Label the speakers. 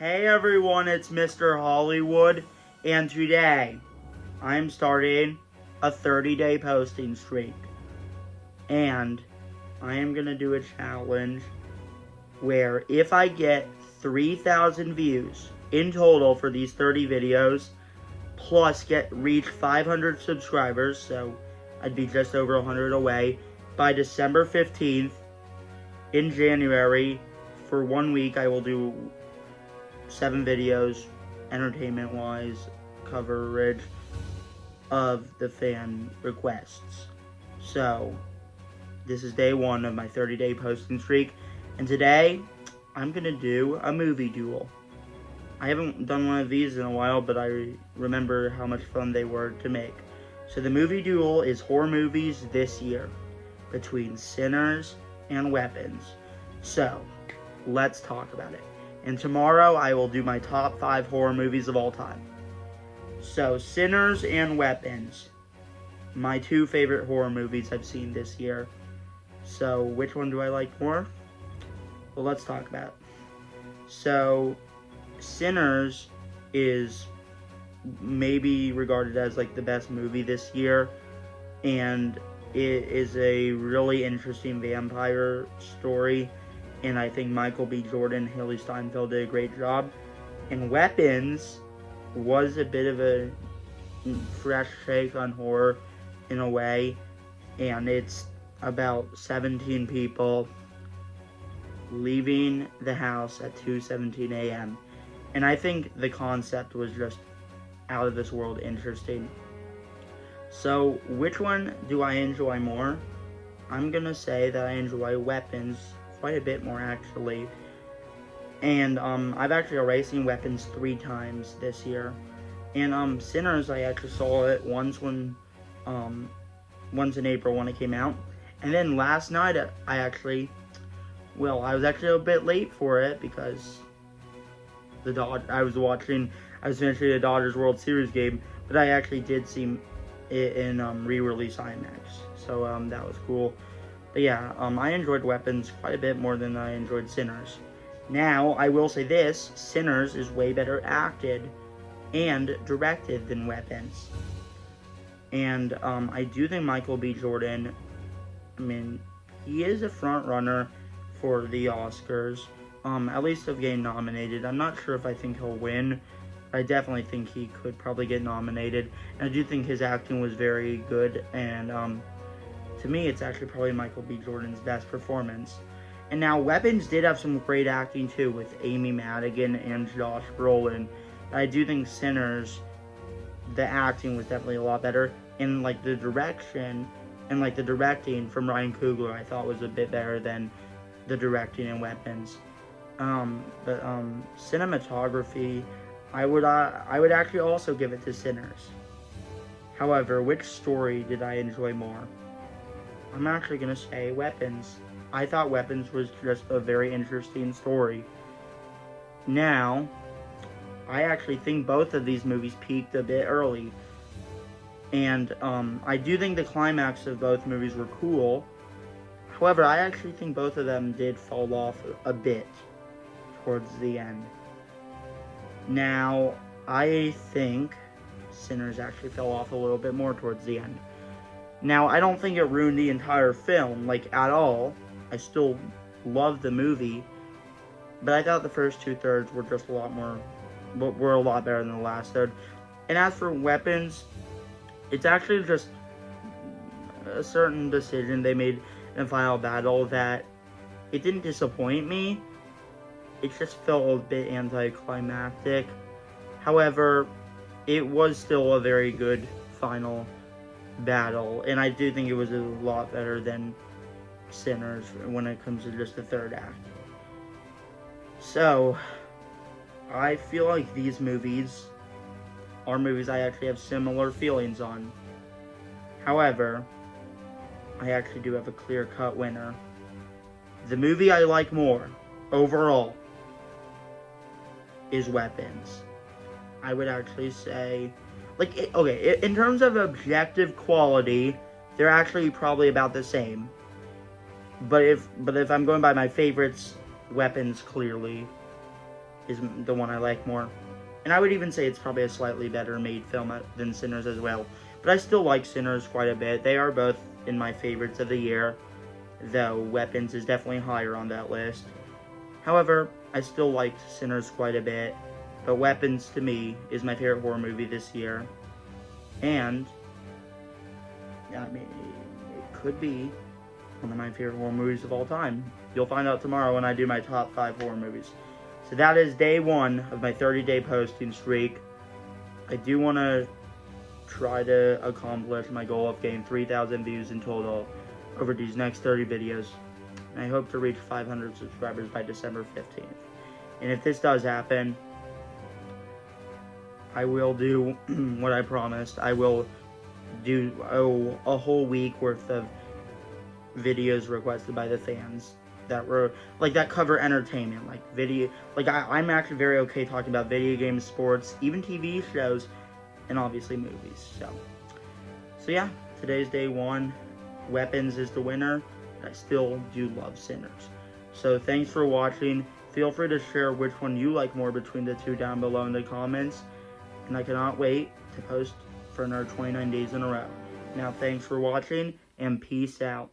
Speaker 1: Hey everyone, it's Mr. Hollywood, and today I'm starting a 30-day posting streak. And I am going to do a challenge where if I get 3,000 views in total for these 30 videos, plus reach 500 subscribers, so I'd be just over 100 away, by December 15th in January, for 1 week I will do 7 videos, entertainment-wise, coverage of the fan requests. So, this is day 1 of my 30-day posting streak, and today, I'm gonna do a movie duel. I haven't done one of these in a while, but I remember how much fun they were to make. So the movie duel is horror movies this year, between Sinners and Weapons. So, let's talk about it. And tomorrow I will do my top 5 horror movies of all time. So, Sinners and Weapons. My 2 favorite horror movies I've seen this year. So, which one do I like more? Well, let's talk about it. So, Sinners is maybe regarded as like the best movie this year. And it is a really interesting vampire story. And I think Michael B. Jordan, Haley Steinfeld did a great job. And Weapons was a bit of a fresh take on horror in a way. And it's about 17 people leaving the house at 2:17 a.m. And I think the concept was just out of this world interesting. So, which one do I enjoy more? I'm gonna say that I enjoy Weapons quite a bit more, actually. And I've actually already seen Weapons 3 times this year. And Sinners, I actually saw it once in April when it came out. And then last night I was actually a bit late for it because I was finishing the Dodgers World Series game, but I actually did see it in re-release IMAX. So that was cool. But yeah, I enjoyed Weapons quite a bit more than I enjoyed Sinners. Now, I will say this, Sinners is way better acted and directed than Weapons. And I do think Michael B. Jordan, he is a front runner for the Oscars, at least of getting nominated. I'm not sure if I think he'll win. I definitely think he could probably get nominated. And I do think his acting was very good, and to me, it's actually probably Michael B. Jordan's best performance. And now, Weapons did have some great acting too, with Amy Madigan and Josh Brolin. I do think Sinners, the acting was definitely a lot better. And like the direction and like the directing from Ryan Coogler, I thought was a bit better than the directing in Weapons. But cinematography, I would actually also give it to Sinners. However, which story did I enjoy more? I'm actually going to say Weapons. I thought Weapons was just a very interesting story. Now, I actually think both of these movies peaked a bit early. And I do think the climax of both movies were cool. However, I actually think both of them did fall off a bit towards the end. Now, I think Sinners actually fell off a little bit more towards the end. Now, I don't think it ruined the entire film, like, at all. I still love the movie. But I thought the first 2/3 were just a lot better than the last third. And as for Weapons, it's actually just a certain decision they made in the final battle that it didn't disappoint me. It just felt a bit anticlimactic. However, it was still a very good final battle, and I do think it was a lot better than Sinners when it comes to just the third act. So, I feel like these movies are movies I actually have similar feelings on. However, I actually do have a clear-cut winner. The movie I like more, overall, is Weapons. I would actually say, in terms of objective quality, they're actually probably about the same. But if I'm going by my favorites, Weapons clearly is the one I like more. And I would even say it's probably a slightly better made film than Sinners as well. But I still like Sinners quite a bit. They are both in my favorites of the year, though Weapons is definitely higher on that list. However, I still liked Sinners quite a bit, but Weapons to me is my favorite horror movie this year. And, I mean, it could be one of my favorite horror movies of all time. You'll find out tomorrow when I do my top 5 horror movies. So that is day 1 of my 30-day posting streak. I do want to try to accomplish my goal of getting 3,000 views in total over these next 30 videos. And I hope to reach 500 subscribers by December 15th. And if this does happen, I will do what I promised. I will do a whole week worth of videos requested by the fans that were that cover entertainment, I'm actually very okay talking about video games, sports, even TV shows, and obviously movies. So yeah, today's day 1. Weapons is the winner. I still do love Sinners. So thanks for watching. Feel free to share which one you like more between the two down below in the comments. And I cannot wait to post for another 29 days in a row. Now thanks for watching, and peace out.